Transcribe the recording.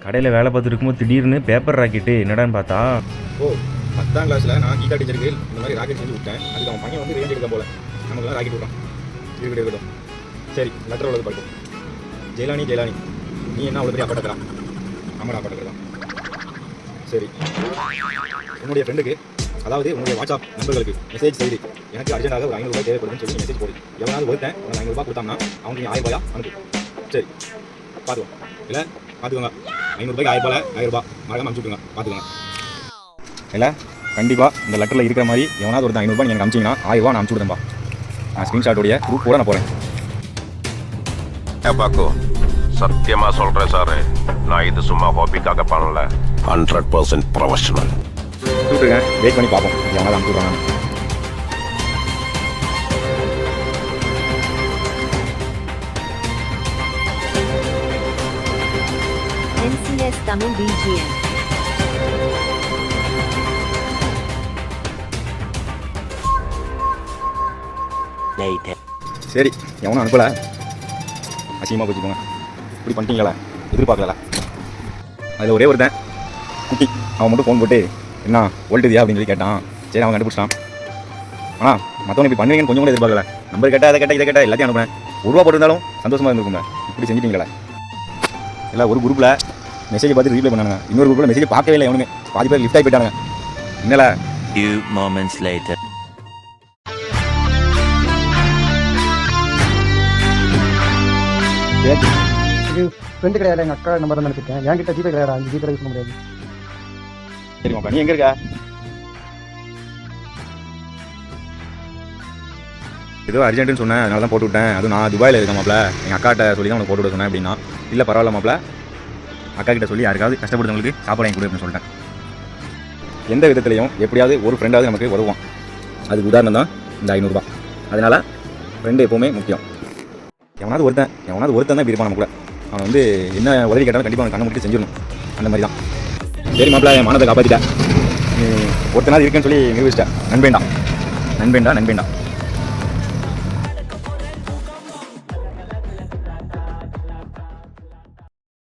கடையில் வேலை பார்த்துட்டு இருக்கும்போது திடீர்னு பேப்பர் ராக்கெட்டு என்னடான்னு பார்த்தா, ஓ 10ஆம் கிளாஸில் நான் கீதா டீச்சருக்கு இந்த மாதிரி ராக்கெட் செஞ்சு விட்டேன். அதுக்கு அவன் பையன் வந்து ரேஞ்ச் எடுக்க போல நமக்குலாம் ராக்கெட் விட்டான். இருக்கட்டும் சரி, லெட்டர் உள்ளது படிக்கும். ஜெயலானி நீ என்ன அவ்வளோ பெரிய அப்பாட்டக்கிறான்? ஆமாடா அப்பாட்டக்கிறான். சரி, உன்னுடைய ஃப்ரெண்டுக்கு, அதாவது உங்களுடைய வாட்ஸ்அப் நண்பர்களுக்கு மெசேஜ் செய்து எனக்கு அர்ஜென்ட்டாக ஒரு 500 ரூபாய் தேவைப்படுதுன்னு சொல்லி மெசேஜ் போடு. எவனாவது ஒருத்தன் உனக்கு 500 ரூபாய் கொடுத்தாங்கன்னா அவனுக்கு நீ 1000 ரூபாயா அனுப்பு. சரி பார்த்துக்கோங்க. இல்லை பார்த்துக்கோங்க, 500 ரூபாய்க்கு 1000 ரூபாய் மறக்காம அனுப்பிச்சு விட்டுருங்க. பார்த்துக்கோங்க. இல்லை கண்டிப்பாக இந்த லெட்டரில் இருக்கிற மாதிரி எவனாவது ஒருத்தன் 500 ரூபாய் நீங்கள் எனக்கு அனுப்பிச்சிங்கன்னா 1000 ரூபாய் நான் அனுப்பிச்சு விடுறேன்பா. நான் ஸ்க்ரீன்ஷாட்டோடைய ப்ரூஃப் கூட நான் போகிறேன். பாக்கோ சத்தியமா சொல்றேன் சார், நான் இது சும்மா ஹாபிக்காக பண்ணல, 100% ப்ரொஃபஷனல். கூப்பிட்டுருக்கேன், வெயிட் பண்ணி பார்ப்போம் எவனாவது அனுப்பிச்சு விட்றாங்க. NCS Tamil BGM. சரி, எவனும் அனுப்பலை, அசிங்கமாக போச்சுக்கோங்க. இப்படி பண்ணிட்டீங்களா, எதிர்பார்க்கல. அதில் ஒரே ஒருத்தன் குட்டி, அவன் மட்டும் ஃபோன் போட்டு என்ன ஓல்ட்டுதியா அப்படின்னு சொல்லி கேட்டான். சரி அவன் கண்டுபிடிச்சான். ஆனால் மற்றவங்க இப்படி பண்ணுவீங்கன்னு கொஞ்சம் கூட எதிர்பார்க்கல. நம்பர் கேட்டால் அதை கேட்டால் இதை கேட்டால் எல்லாத்தையும் அனுப்புனேன். 1 ரூபா போட்டிருந்தாலும் சந்தோஷமாக இருந்திருக்குங்க. இப்படி செஞ்சிட்டீங்களா? இல்லை ஒரு குரூப்பில் மெசேஜ் பார்த்து ரீப்ளை பண்ணானுங்க, இன்னொரு குரூப்பில் மெசேஜ் பார்க்கவே இல்லை. எவனுமே பாதி பேர் லிஃப்ட் ஆகி போயிட்டானுங்க. என்னல few moments later. இது ஃப்ரெண்டு கிடையாது, எங்கள் அக்கா நம்பர் தான் நினச்சிருக்கேன். என்கிட்ட ஜிபே கிடையாது, 5 ஜிபே யூஸ் பண்ண முடியாது. சரி மாப்பா, நீ எங்கே இருக்க? ஏதோ அர்ஜென்ட்டுன்னு சொன்னேன், அதனால தான் போட்டு விட்டேன். அதுவும் நான் துபாயில் இருக்கேன் மாப்பிள்ள, எங்கள் அக்காட்ட சொல்லி தான் உனக்கு போட்டு விட சொன்னேன் அப்படின்னா. இல்லை பரவாயில்ல மாப்பிள்ள, அக்கா கிட்ட சொல்லி யாருக்காவது கஷ்டப்படுறவங்களுக்கு சாப்பாடு வாங்கி கொடு அப்படின்னு சொல்லிட்டேன். எந்த விதத்துலையும் எப்படியாவது ஒரு ஃப்ரெண்டாவது நமக்கு உதவுவான். அதுக்கு உதாரணம் தான் இந்த 500 ரூபா. அதனால் ஃப்ரெண்டு எப்போவுமே முக்கியம். எவனாவது ஒருத்தன் தான் இப்படி இருப்பான் நமக்குள்ள. அவன் வந்து என்ன உதவி கேட்டாலும் கண்டிப்பாக அவன் கண்ணை முடிட்டு செஞ்சிடணும். அந்த மாதிரி தான். சரி மாப்பிள்ள, என் மானத்தை காப்பாற்றிட்டேன். ஒருத்தனாவது இருக்குன்னு சொல்லி நிரூபிச்சிட்டேன். நண்பேண்டா.